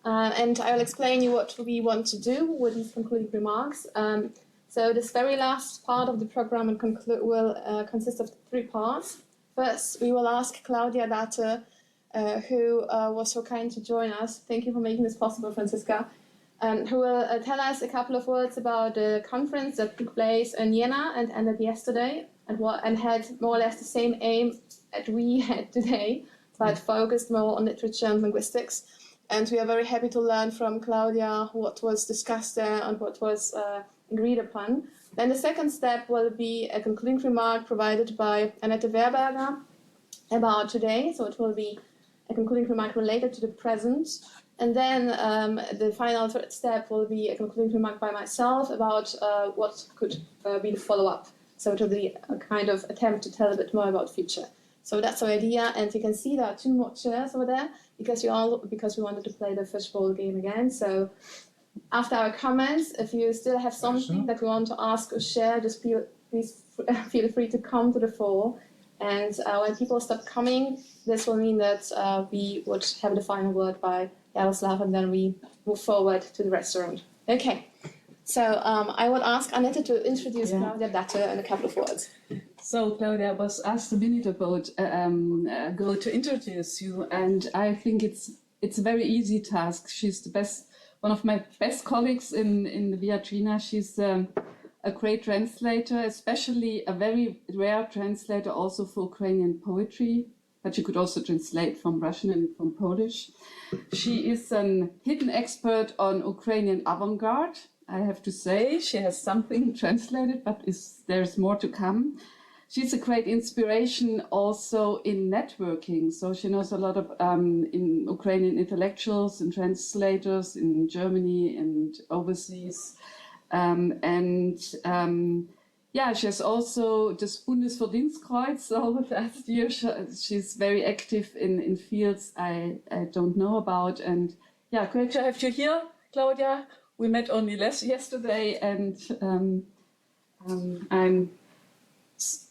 and I'll explain you what we want to do with these concluding remarks. So this very last part of the program will consist of 3 parts. First, we will ask Claudia Dathe, who was so kind to join us. Thank you for making this possible, Franziska. Who will tell us a couple of words about the conference that took place in Jena and ended yesterday, and had more or less the same aim that we had today, but focused more on literature and linguistics. And we are very happy to learn from Claudia what was discussed there and what was agreed upon. Then the second step will be a concluding remark provided by Annette Werberger about today. So it will be a concluding remark related to the present. And then the final third step will be a concluding remark by myself about what could be the follow-up. So it will be a kind of attempt to tell a bit more about future. So that's our idea, and you can see there are 2 more chairs over there because we wanted to play the fishbowl game again. So after our comments, if you still have something that you want to ask or share, just please feel free to come to the fore. And when people stop coming, this will mean that we would have the final word by Jaroslav, and then we move forward to the restaurant. Okay. So I will ask Annette to introduce Claudia Dathe in a couple of words. So Claudia was asked a minute ago to introduce you, and I think it's a very easy task. She's one of my best colleagues in the Viatrina. She's a great translator, especially a very rare translator also for Ukrainian poetry, but she could also translate from Russian and from Polish. She is a hidden expert on Ukrainian avant-garde. I have to say, she has something translated, but there's more to come. She's a great inspiration also in networking. So she knows a lot of in Ukrainian intellectuals and translators in Germany and overseas. She has also das Bundesverdienstkreuz. So last year she's very active in fields I don't know about. And yeah, great to have you here, Claudia. We met only yesterday, and I'm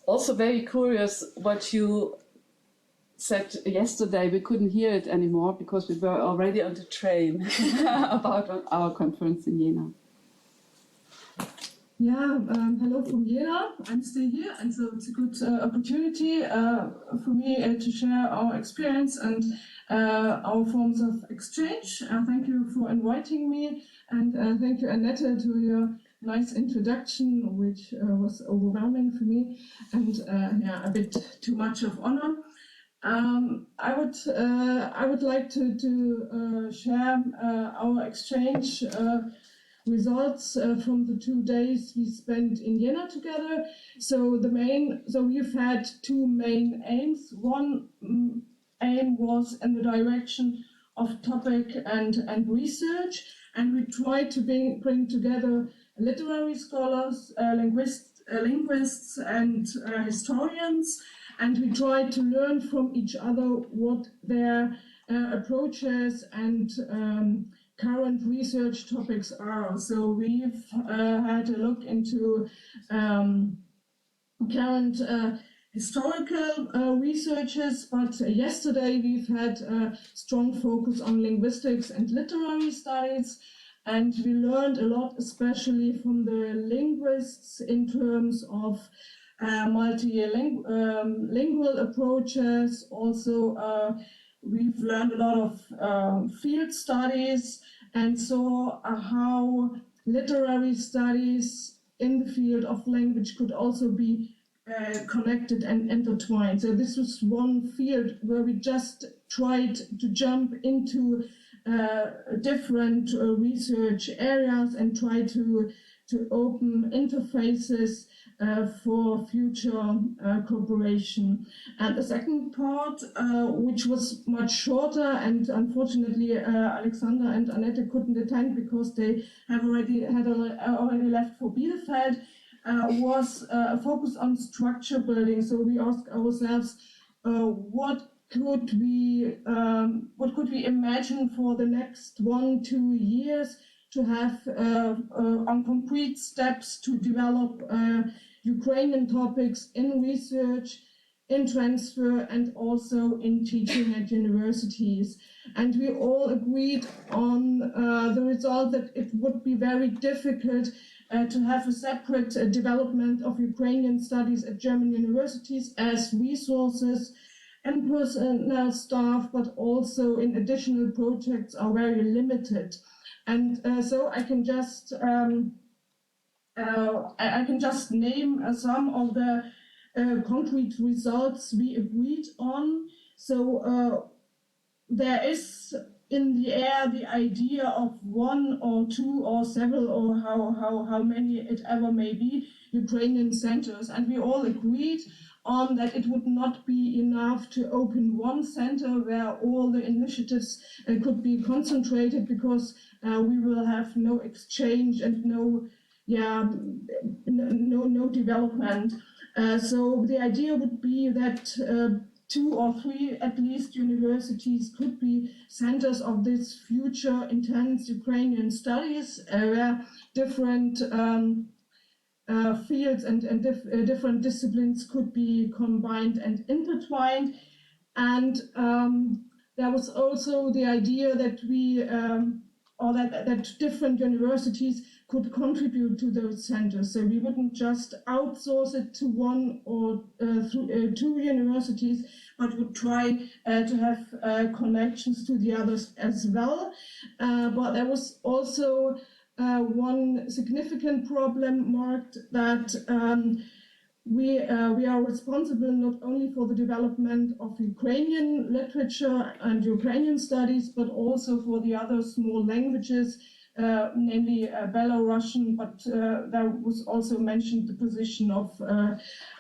also very curious what you said yesterday. We couldn't hear it anymore because we were already on the train about our conference in Jena. Yeah, hello from Jena. I'm still here, and so it's a good opportunity for me to share our experience and our forms of exchange. Thank you for inviting me, and thank you, Annette, to your nice introduction, which was overwhelming for me, and a bit too much of honor. I would like to share our exchange results from the 2 days we spent in Jena together. So we've had 2 main aims. One aim was in the direction of topic and research, and we tried to bring together literary scholars, linguists and historians, and we tried to learn from each other what their approaches and current research topics are. So we've had a look into current historical researches, but yesterday we've had a strong focus on linguistics and literary studies, and we learned a lot, especially from the linguists, in terms of multilingual approaches. Also, we've learned a lot of field studies, and saw how literary studies in the field of language could also be connected and intertwined. So this was one field where we just tried to jump into different research areas and try to open interfaces for future cooperation. And the second part, which was much shorter, and unfortunately Alexander and Annette couldn't attend because they have already left for Bielefeld, was a focus on structure building. So we asked ourselves, what could we imagine for the next 1-2 years to have on concrete steps to develop Ukrainian topics in research, in transfer and also in teaching at universities. And we all agreed on the result that it would be very difficult to have a separate development of Ukrainian studies at German universities, as resources and personnel staff, but also in additional projects are very limited. And so I can just name some of the concrete results we agreed on. So there is in the air the idea of one or two or several or how many it ever may be Ukrainian centers, and we all agreed on that it would not be enough to open one center where all the initiatives could be concentrated, because we will have no exchange and no development. So the idea would be that 2 or 3 at least universities could be centers of this future intense Ukrainian studies, where different fields and different disciplines could be combined and intertwined. And there was also the idea that that different universities could contribute to those centers. So we wouldn't just outsource it to one or 2 universities, but would try to have connections to the others as well. But there was also one significant problem marked that we are responsible not only for the development of Ukrainian literature and Ukrainian studies, but also for the other small languages, namely Belarusian, but there was also mentioned the position of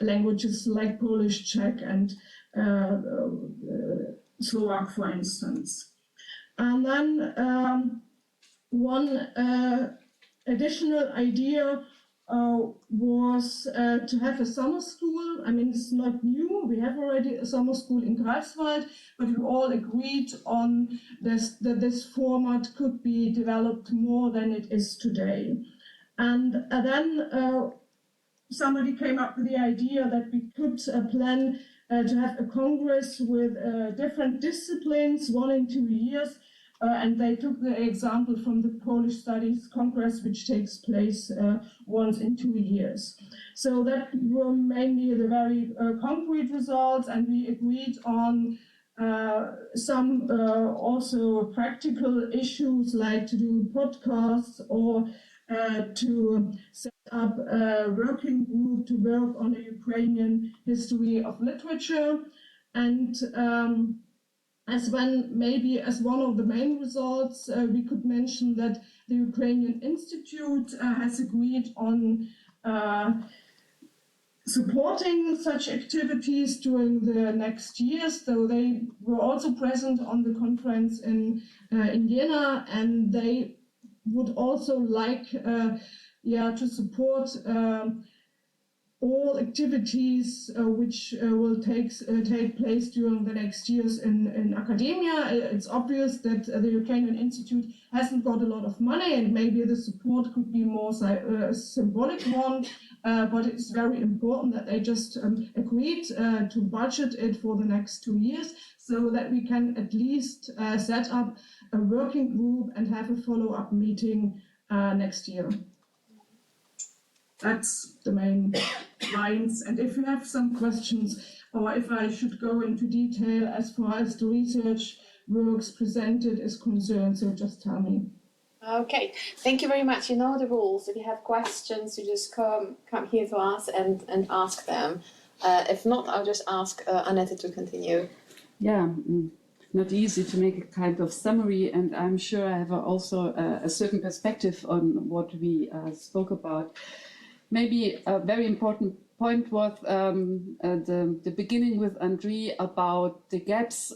languages like Polish, Czech, and Slovak, for instance. And then one additional idea was to have a summer school. I mean, it's not new. We have already a summer school in Greifswald, but we all agreed on this, that this format could be developed more than it is today. And then somebody came up with the idea that we could plan to have a congress with different disciplines, 1 and 2 years. And they took the example from the Polish Studies Congress, which takes place once in 2 years. So that were mainly the very concrete results, and we agreed on some also practical issues, like to do podcasts or to set up a working group to work on the Ukrainian history of literature. And as one of the main results, we could mention that the Ukrainian Institute has agreed on supporting such activities during the next years. So they were also present on the conference in Jena, and they would also like to support all activities which will take place during the next years in academia. It's obvious that the Ukrainian Institute hasn't got a lot of money, and maybe the support could be more a symbolic one, but it's very important that they just agreed to budget it for the next 2 years, so that we can at least set up a working group and have a follow-up meeting next year. That's the main lines. And if you have some questions, or if I should go into detail as far as the research works presented is concerned, so just tell me. Okay, thank you very much. You know the rules. If you have questions, you just come here to us and ask them. If not, I'll just ask Annette to continue. Yeah, not easy to make a kind of summary, and I'm sure I have also a certain perspective on what we spoke about. Maybe a very important point was the beginning with Andriy about the gaps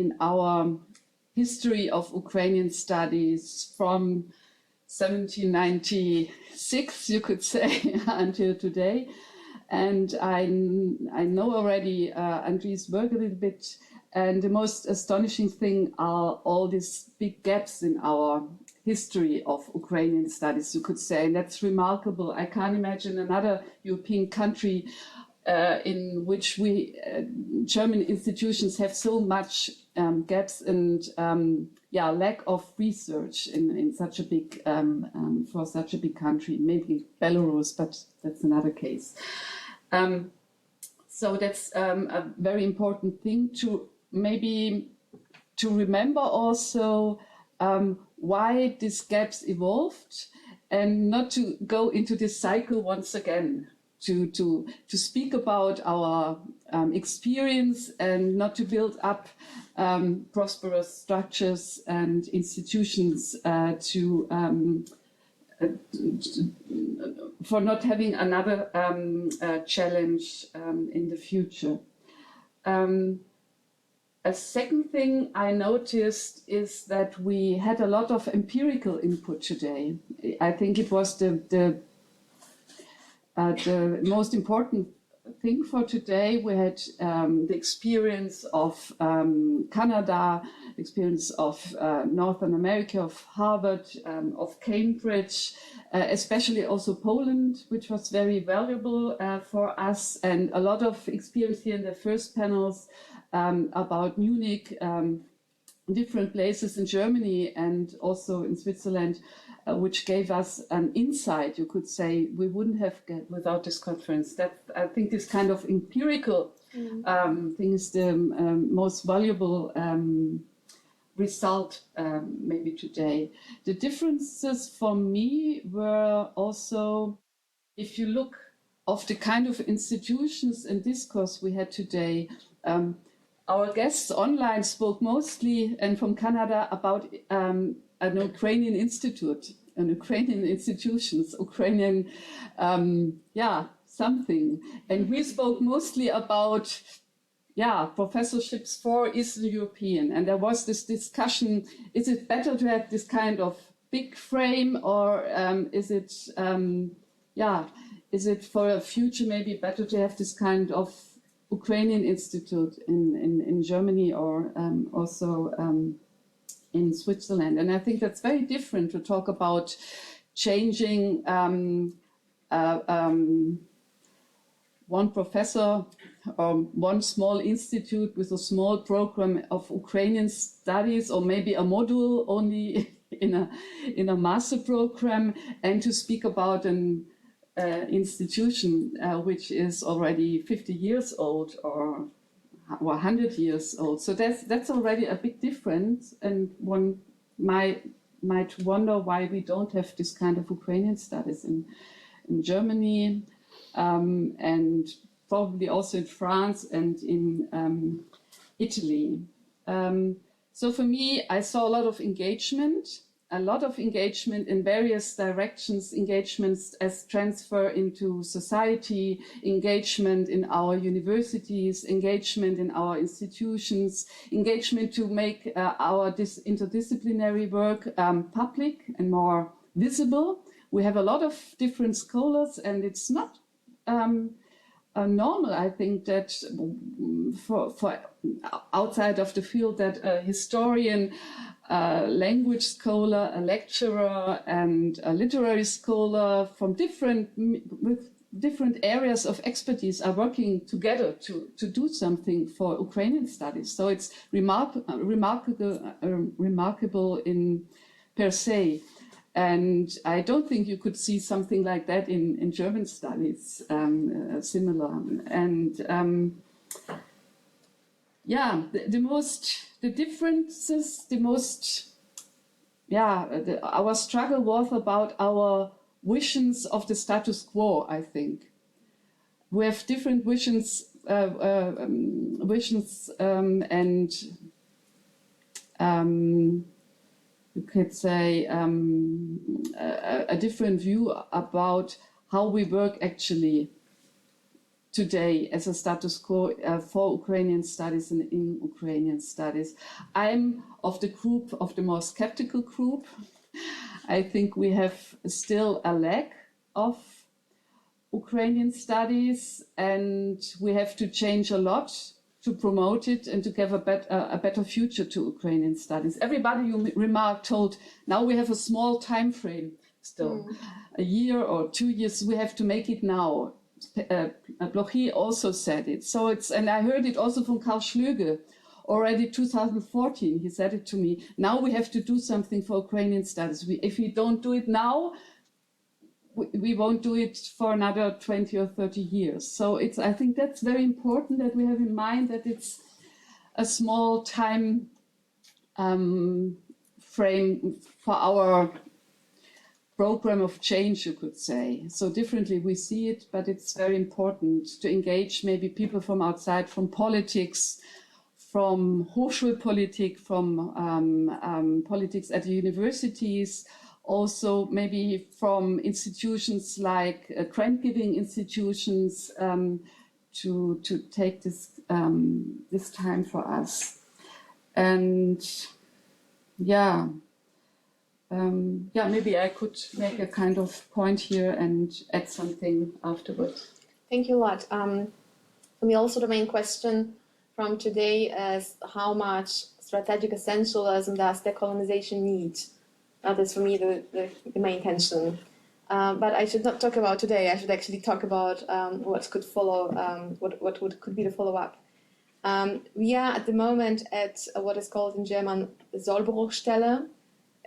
in our history of Ukrainian studies from 1796, you could say, until today. And I know already Andriy's work a little bit, and the most astonishing thing are all these big gaps in our history of Ukrainian studies, you could say, and that's remarkable. I can't imagine another European country in which we German institutions have so much gaps and lack of research in such a big for such a big country. Maybe Belarus, but that's another case. So that's a very important thing to maybe to remember also why these gaps evolved, and not to go into this cycle once again. To speak about our experience and not to build up prosperous structures and institutions for not having another challenge in the future. A second thing I noticed is that we had a lot of empirical input today. I think it was the most important thing for today. We had the experience of Canada, experience of Northern America, of Harvard, of Cambridge, especially also Poland, which was very valuable for us, and a lot of experience here in the first panels about Munich, different places in Germany and also in Switzerland, which gave us an insight, you could say, we wouldn't have get without this conference. That I think this kind of empirical thing is the most valuable result maybe today. The differences for me were also, if you look of the kind of institutions and discourse we had today, our guests online spoke mostly, and from Canada, about an Ukrainian institute, an Ukrainian institutions, Ukrainian, something. And we spoke mostly about, professorships for Eastern European. And there was this discussion, is it better to have this kind of big frame, or is it for a future maybe better to have this kind of Ukrainian Institute in Germany, or also in Switzerland. And I think that's very different to talk about changing one professor or one small institute with a small program of Ukrainian studies, or maybe a module only in a master program, and to speak about an institution which is already 50 years old or 100 years old. So that's already a big difference, and one might wonder why we don't have this kind of Ukrainian studies in Germany, and probably also in France and in Italy. So for me, I saw a lot of engagement in various directions, engagements as transfer into society, engagement in our universities, engagement in our institutions, engagement to make our interdisciplinary work public and more visible. We have a lot of different scholars, and it's not normal, I think, that for outside of the field, that a historian, a language scholar, a lecturer, and a literary scholar from different areas of expertise are working together to do something for Ukrainian studies. So it's remarkable in per se. And I don't think you could see something like that in German studies, similar. And our struggle was about our visions of the status quo, I think. We have different visions, and you could say a different view about how we work actually today as a status quo for Ukrainian studies and in Ukrainian studies. I'm of the more skeptical group. I think we have still a lack of Ukrainian studies, and we have to change a lot to promote it and to give a better future to Ukrainian studies. Everybody you told, now we have a small time frame still, a year or 2 years, we have to make it now. Blochi also said it. So and I heard it also from Karl Schlöge. Already 2014, he said it to me. Now we have to do something for Ukrainian studies. If we don't do it now, we won't do it for another 20 or 30 years. So I think that's very important that we have in mind that it's a small time frame for our program of change, you could say. So differently we see it, but it's very important to engage maybe people from outside, from politics, from Hochschulpolitik, from politics at the universities, also maybe from institutions like grant-giving institutions to take this time for us. And maybe I could make a kind of point here and add something afterwards. Thank you a lot. For me also the main question from today is how much strategic essentialism does decolonization need? That is for me the main tension. But I should not talk about today. I should actually talk about what could follow, could be the follow-up. We are at the moment at what is called in German Sollbruchstelle.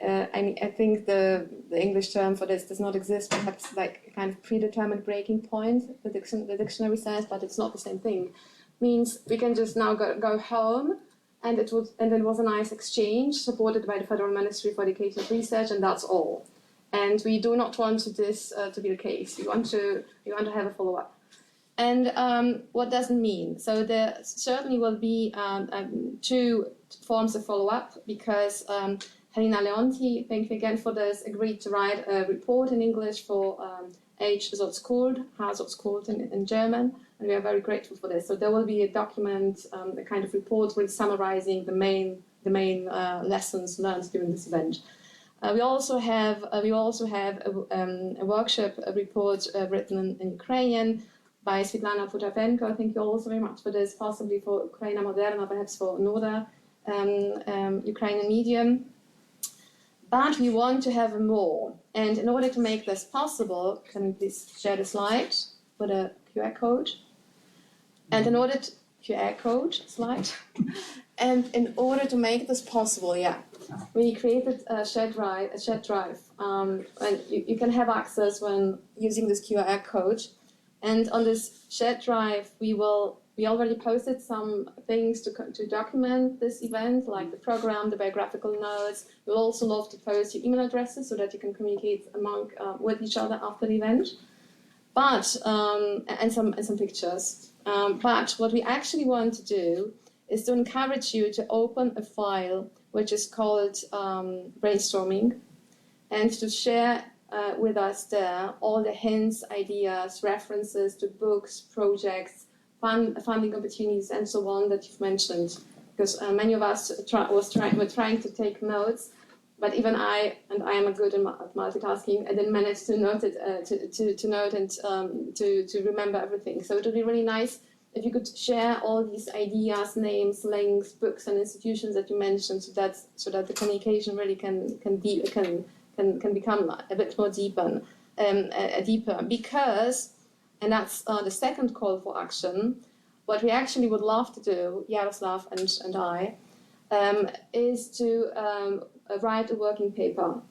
I think the English term for this does not exist. Perhaps like a kind of predetermined breaking point. The dictionary says, but it's not the same thing. Means we can just now go home, and it was a nice exchange supported by the Federal Ministry for Education and Research, and that's all. And we do not want this to be the case. We want to have a follow-up. And what does it mean? So there certainly will be two forms of follow-up, because Helena Leonti, thank you again for this, agreed to write a report in English for H. Sotzkult in German, and we are very grateful for this. So there will be a document, a kind of report really summarizing the main lessons learned during this event. We also have a workshop report written in Ukrainian by Svetlana Putavenko. Thank you also very much for this, possibly for Ukraina Moderna, perhaps for Noda, Ukrainian medium. But we want to have more. And in order to make this possible, can we please share the slide with a QR code? And in order to QR code slide, and in order to make this possible, we created a shared drive, and you can have access when using this QR code. And on this shared drive, we already posted some things to document this event, like the program, the biographical notes. We'll also love to post your email addresses so that you can communicate with each other after the event. But and some pictures. But what we actually want to do is to encourage you to open a file which is called brainstorming, and to share with us there all the hints, ideas, references to books, projects, funding opportunities, and so on that you've mentioned. Because many of us were trying to take notes, but even I am a good at multitasking, I didn't manage to note it, to note and to remember everything. So it would be really nice if you could share all these ideas, names, links, books, and institutions that you mentioned, so that the communication really can become a bit more deeper. Because, and that's the second call for action, what we actually would love to do, Jaroslav and I, is to write a working paper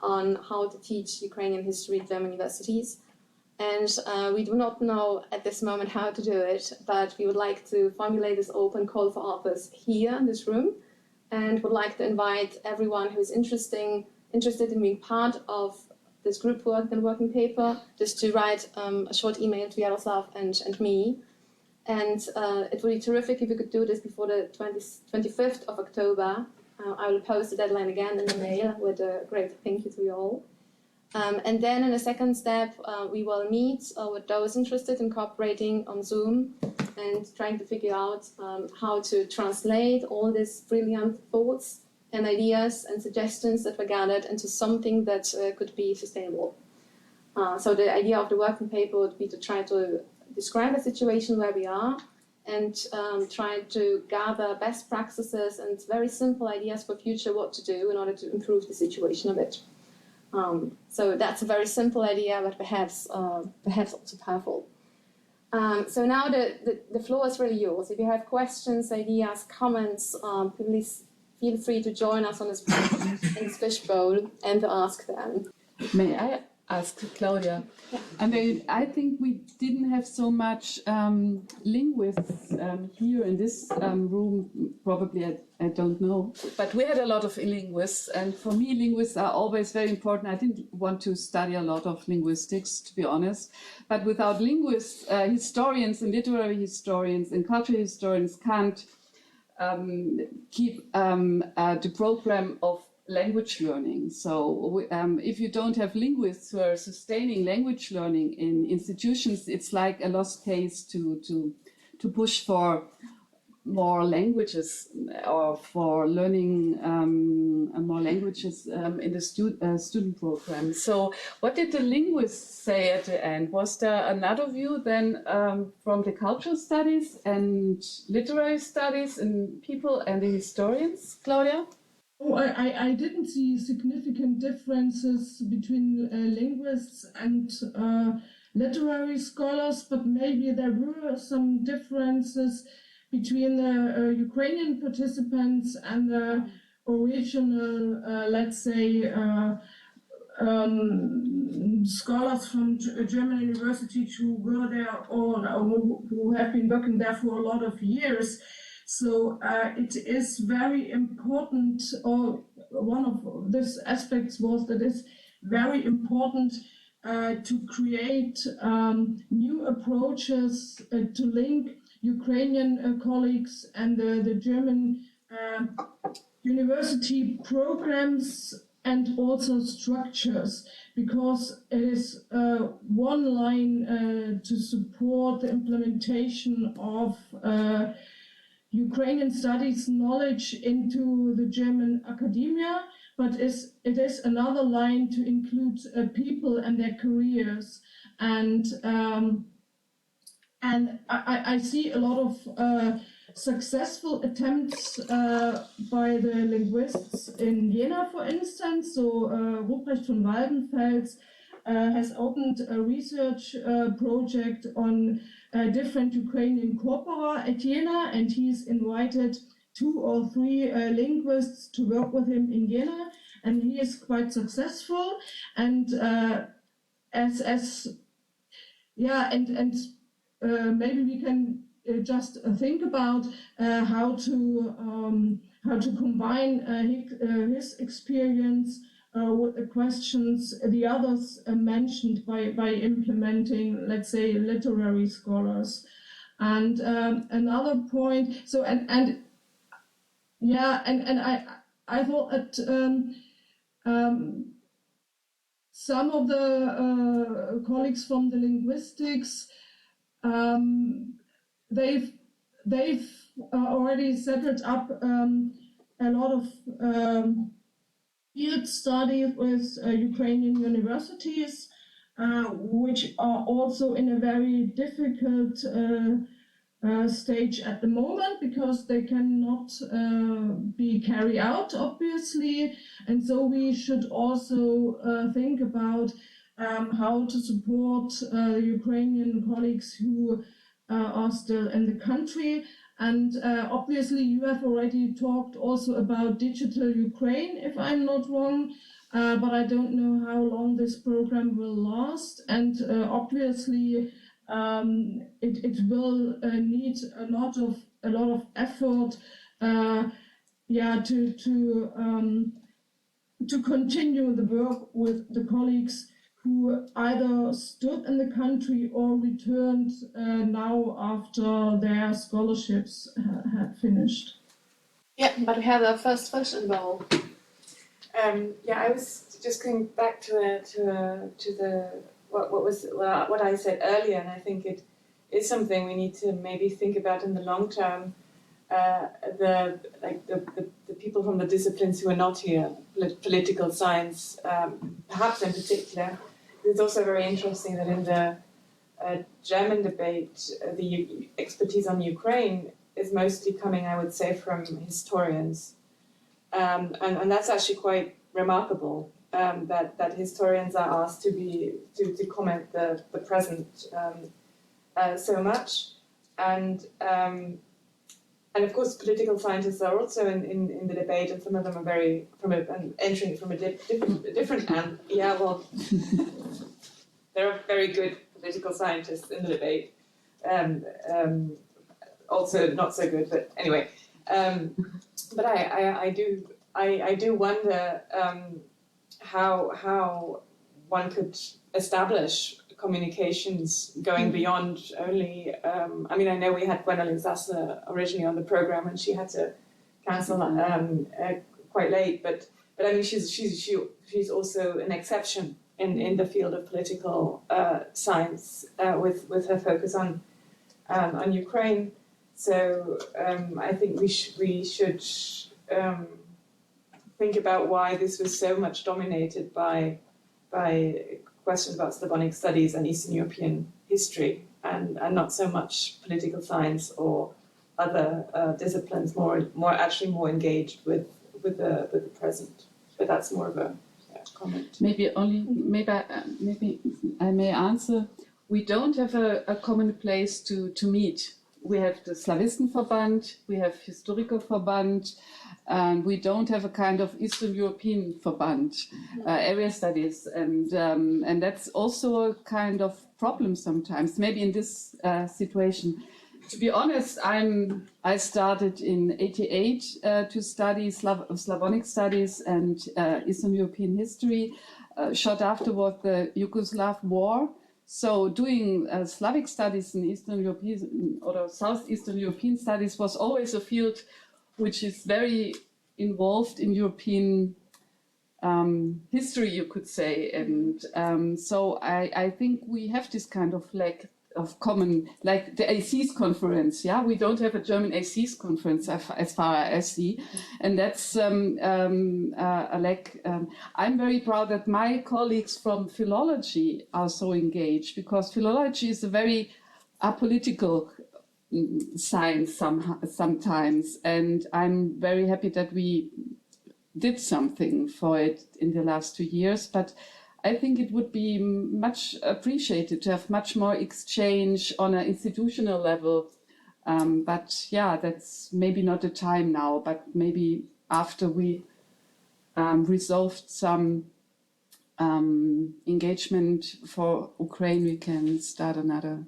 on how to teach Ukrainian history at German universities. And we do not know at this moment how to do it, but we would like to formulate this open call for authors here in this room, and would like to invite everyone who is interested in being part of this group work and working paper, just to write a short email to Jaroslav and me. And it would be terrific if you could do this before the 25th of October. I will post the deadline again in the mail with a great thank you to you all. And then in a second step, we will meet with those interested in cooperating on Zoom and trying to figure out how to translate all these brilliant thoughts and ideas and suggestions that were gathered into something that could be sustainable. So the idea of the working paper would be to try to describe a situation where we are and try to gather best practices and very simple ideas for future what to do in order to improve the situation a bit. So that's a very simple idea, but perhaps also powerful. So now the floor is really yours. If you have questions, ideas, comments, please feel free to join us on this in this fishbowl and to ask them. May I ask Claudia? Yeah. I mean, I think we didn't have so much linguists here in this room. Probably, I don't know. But we had a lot of linguists, and for me, linguists are always very important. I didn't want to study a lot of linguistics, to be honest. But without linguists, historians and literary historians and cultural historians can't keep the program of language learning. So if you don't have linguists who are sustaining language learning in institutions, it's like a lost case to push for more languages or for learning more languages in the student program. So what did the linguists say at the end? Was there another view than from the cultural studies and literary studies and people and the historians, Claudia? Oh, I didn't see significant differences between linguists and literary scholars, but maybe there were some differences between the Ukrainian participants and the original, let's say, scholars from German universities who were there or who have been working there for a lot of years. So it is very important, or one of these aspects was that it's very important to create new approaches to link Ukrainian colleagues and the German university programs and also structures, because it is one line to support the implementation of Ukrainian studies knowledge into the German academia, but it is another line to include people and their careers. And I see a lot of successful attempts by the linguists in Jena, for instance. So Ruprecht von Waldenfels has opened a research project on different Ukrainian corpora at Jena, and he's invited 2 or 3 linguists to work with him in Jena, and he is quite successful. And maybe we can just think about how to combine his experience with the questions the others mentioned by implementing, let's say, literary scholars. And another point, so I thought that some of the colleagues from the linguistics, they've already set up a lot of field studies with Ukrainian universities, which are also in a very difficult stage at the moment, because they cannot be carried out, obviously. And so we should also think about how to support Ukrainian colleagues who are still in the country. And obviously you have already talked also about Digital Ukraine, if I'm not wrong, but I don't know how long this program will last. And obviously it will need a lot of effort to continue the work with the colleagues who either stood in the country or returned now after their scholarships had finished. Yeah, but we have our first question, Bowl. I was just going back to what I said earlier, and I think it is something we need to maybe think about in the long term. The people from the disciplines who are not here, political science, perhaps in particular. It's also very interesting that in the German debate, the expertise on Ukraine is mostly coming, I would say, from historians. And that's actually quite remarkable. that historians are asked to comment the present so much, and of course political scientists are also in the debate, and some of them are very entering from a different hand. Yeah, well, there are very good political scientists in the debate. Also not so good, but anyway. But I do wonder how one could establish communications going beyond only. I mean, I know we had Gwendolyn Sassler originally on the program, and she had to cancel quite late. But I mean, she's also an exception in the field of political science with her focus on Ukraine. So I think we should think about why this was so much dominated by questions about Slavonic studies and Eastern European history, and not so much political science or other disciplines, more engaged with the present. But that's more of a comment. Maybe I may answer. We don't have a common place to meet. We have the Slavistenverband, we have Historikerverband, and we don't have a kind of Eastern European Verband, area studies, and that's also a kind of problem sometimes. Maybe in this situation, to be honest, I started in '88 to study Slavonic studies and Eastern European history. Short afterward, the Yugoslav War. So doing Slavic studies in Eastern European or Southeastern European studies was always a field which is very involved in European history, you could say. And so I think we have this kind of lack of common, like the eace conference. Yeah, we don't have a German eace conference as far as I see, and that's a lack. I'm very proud that my colleagues from philology are so engaged, because philology is a very apolitical science sometimes, and I'm very happy that we did something for it in the last 2 years. But I think it would be much appreciated to have much more exchange on an institutional level. But yeah, that's maybe not the time now, but maybe after we resolved some engagement for Ukraine, we can start another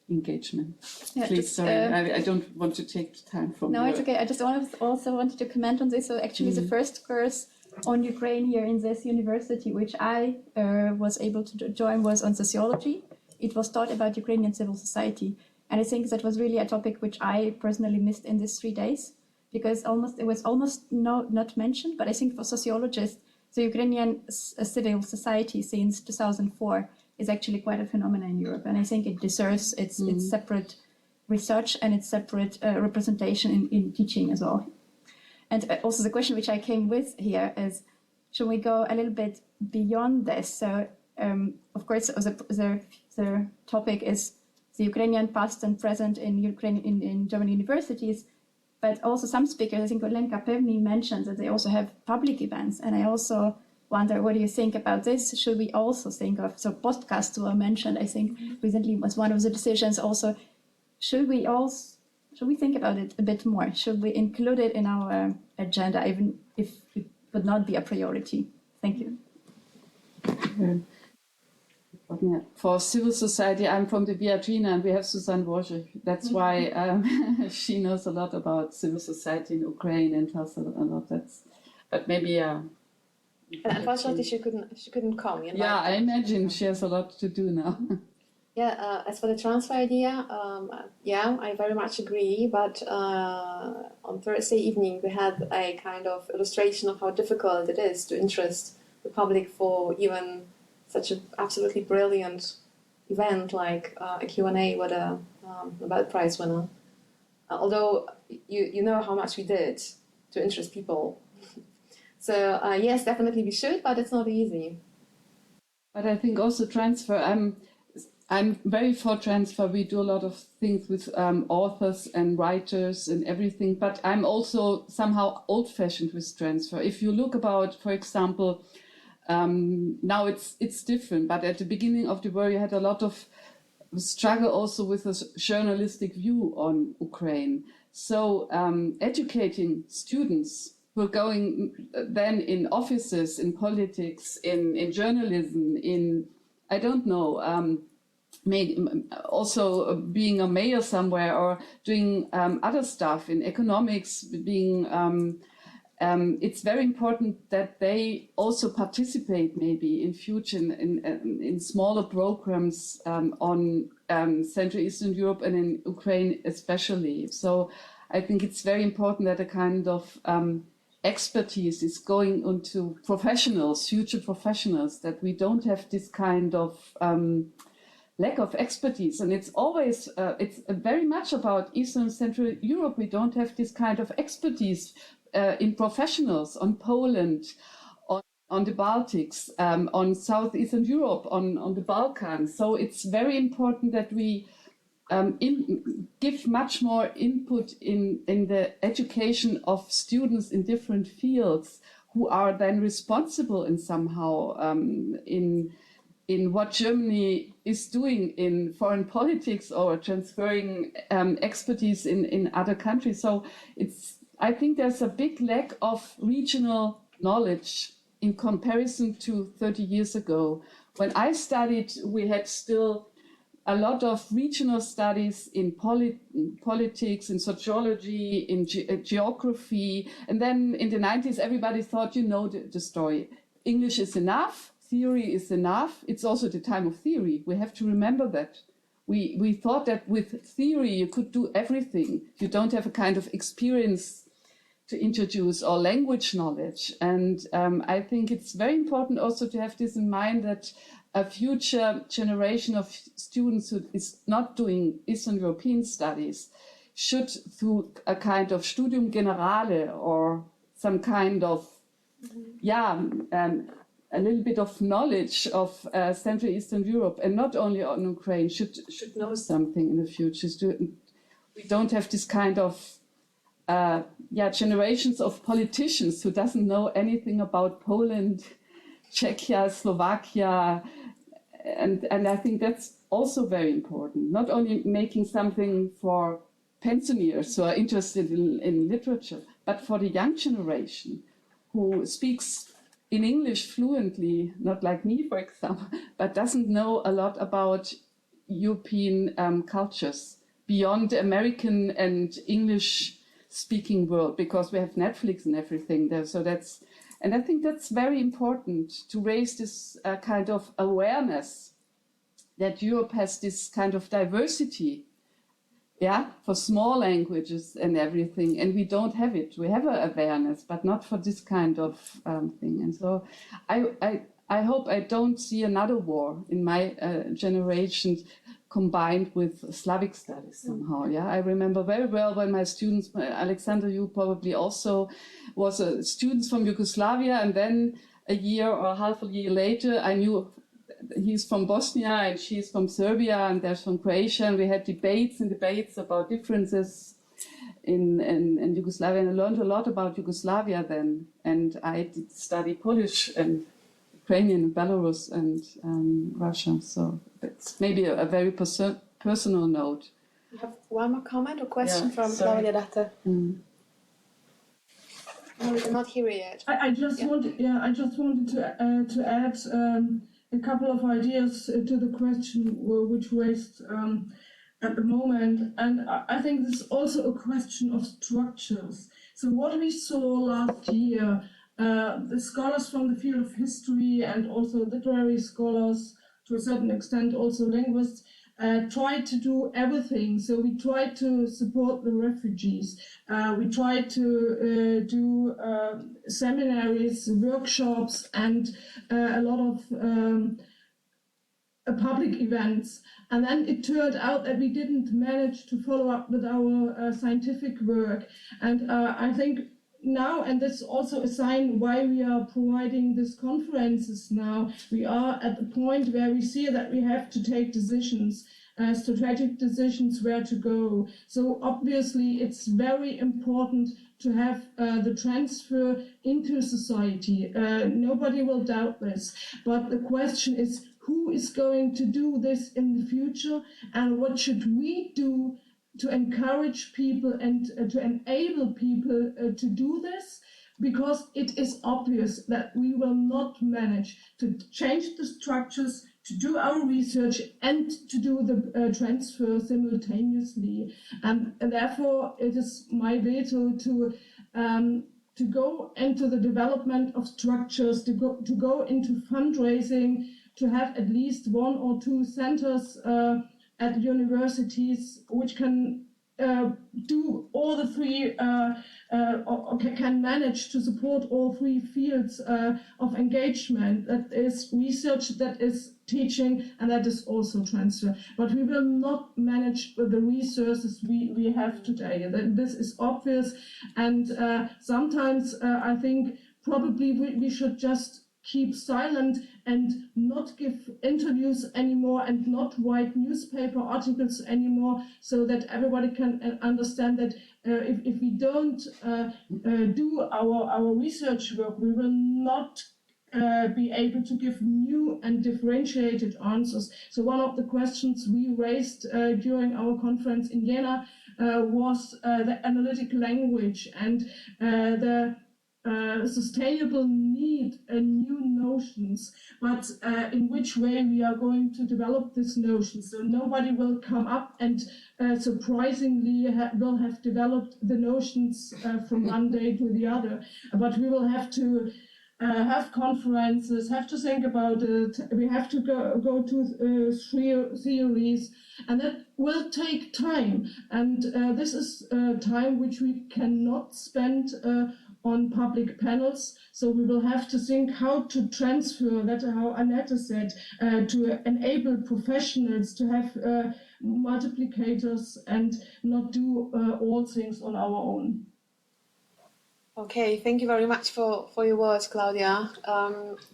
engagement. Yeah, Please, just, sorry, I don't want to take time from No, you. it's okay. I just also wanted to comment on this. So actually the first course on Ukraine here in this university, which I was able to join, was on sociology. It was taught about Ukrainian civil society. And I think that was really a topic which I personally missed in these 3 days, because it was almost not mentioned. But I think for sociologists, the Ukrainian civil society since 2004 is actually quite a phenomenon in Europe. And I think it deserves its separate research and its separate representation in teaching as well. And also the question which I came with here is, should we go a little bit beyond this? So, of course, the topic is the Ukrainian past and present in German universities, but also some speakers, I think Olenka Pevny mentioned that they also have public events. And I also wonder, what do you think about this? Should we also think of, so podcasts were mentioned, I think recently was one of the decisions also. Should we think about it a bit more? Should we include it in our agenda, even if it would not be a priority? Thank you. Yeah. For civil society, I'm from the Viadrina, and we have Susanne Wojcik. That's why she knows a lot about civil society in Ukraine and tells a lot. But maybe And unfortunately, she couldn't come. You know? Yeah, I imagine she has a lot to do now. Yeah, as for the transfer idea, I very much agree. But on Thursday evening, we had a kind of illustration of how difficult it is to interest the public for even such an absolutely brilliant event like a Q&A with a Nobel Prize winner. Although you know how much we did to interest people. So yes, definitely we should, but it's not easy. But I think also transfer, I'm very for transfer. We do a lot of things with authors and writers and everything, but I'm also somehow old-fashioned with transfer. If you look about, for example, Now it's different, but at the beginning of the war, you had a lot of struggle also with a journalistic view on Ukraine. So educating students who are going then in offices, in politics, in journalism, in, I don't know, also being a mayor somewhere or doing other stuff in economics, being it's very important that they also participate maybe in future in smaller programs on Central Eastern Europe and in Ukraine especially. So I think it's very important that a kind of expertise is going into professionals, future professionals, that we don't have this kind of lack of expertise. And it's always, it's very much about Eastern and Central Europe. We don't have this kind of expertise in professionals on Poland, on the Baltics, on Southeastern Europe, on the Balkans. So it's very important that we give much more input in the education of students in different fields who are then responsible in somehow in what Germany is doing in foreign politics or transferring expertise in other countries. So I think there's a big lack of regional knowledge in comparison to 30 years ago. When I studied, we had still a lot of regional studies in politics, in sociology, in geography. And then in the 90s, everybody thought, you know the story. English is enough, theory is enough. It's also the time of theory. We have to remember that. We thought that with theory you could do everything. You don't have a kind of experience to introduce or language knowledge. And I think it's very important also to have this in mind, that a future generation of students who is not doing Eastern European studies should, through a kind of Studium Generale or some kind of, a little bit of knowledge of Central Eastern Europe, and not only on Ukraine, should know something in the future. We don't have this kind of generations of politicians who doesn't know anything about Poland, Czechia, Slovakia, and I think that's also very important. Not only making something for pensioners who are interested in literature, but for the young generation who speaks in English fluently, not like me, for example, but doesn't know a lot about European cultures beyond the American and English-speaking world, because we have Netflix and everything there. So and I think that's very important to raise this kind of awareness that Europe has this kind of diversity, for small languages and everything, and we don't have it. We have an awareness, but not for this kind of thing. And so I hope I don't see another war in my generation combined with Slavic studies somehow. I remember very well when my students, Alexander, you probably also, was students from Yugoslavia, and then a year or half a year later, I knew he's from Bosnia and she's from Serbia and there's from Croatia, and we had debates about differences in Yugoslavia, and I learned a lot about Yugoslavia then, and I did study Polish and Ukrainian, Belarus and Russia. So it's maybe a very personal note. You have one more comment or question from sorry. Claudia Dathe? No, we cannot hear it yet. I just wanted to add a couple of ideas to the question which raised at the moment, and I think this is also a question of structures. So what we saw last year, the scholars from the field of history and also literary scholars, to a certain extent also linguists, tried to do everything. So we tried to support the refugees. We tried to do seminaries, workshops, and a lot of public events. And then it turned out that we didn't manage to follow up with our scientific work. And I think now, and that's also a sign why we are providing these conferences now, we are at the point where we see that we have to take decisions. strategic decisions where to go. So obviously it's very important to have the transfer into society. Nobody will doubt this. But the question is, who is going to do this in the future, and what should we do to encourage people and to enable people to do this? Because it is obvious that we will not manage to change the structures, to do our research and to do the transfer simultaneously. And therefore it is my veto to go into the development of structures, to go into fundraising, to have at least 1 or 2 centers at universities which can do all the 3 or can manage to support all 3 fields of engagement. That is research, that is teaching, and that is also transfer. But we will not manage the resources we have today. This is obvious, and sometimes I think probably we should just keep silent and not give interviews anymore and not write newspaper articles anymore, so that everybody can understand that if we don't do our research work, we will not be able to give new and differentiated answers. So one of the questions we raised during our conference in Jena was the analytic language and the sustainable need new notions, but in which way we are going to develop this notion. So nobody will come up and surprisingly will have developed the notions from one day to the other, but we will have to have conferences, have to think about it, we have to go to theories, and that will take time, and this is time which we cannot spend on public panels. So we will have to think how to transfer that, how Annette said, to enable professionals to have multiplicators and not do all things on our own. Okay, thank you very much for your words, Claudia.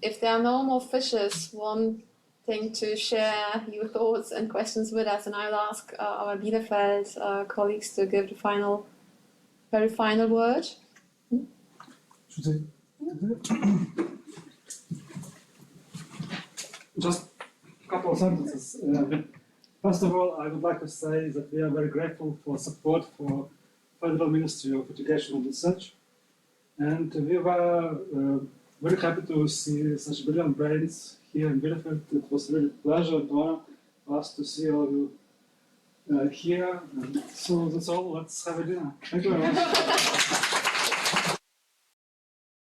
If there are no more fishers wanting to share your thoughts and questions with us, and I'll ask our Bielefeld colleagues to give the very final word. Just a couple of sentences. First of all, I would like to say that we are very grateful for support for Federal Ministry of Education and Research, and we were very happy to see such brilliant brains here in Bielefeld. It was really a pleasure and honor for us to see all of you here. And so that's all. Let's have a dinner. Thank you very much.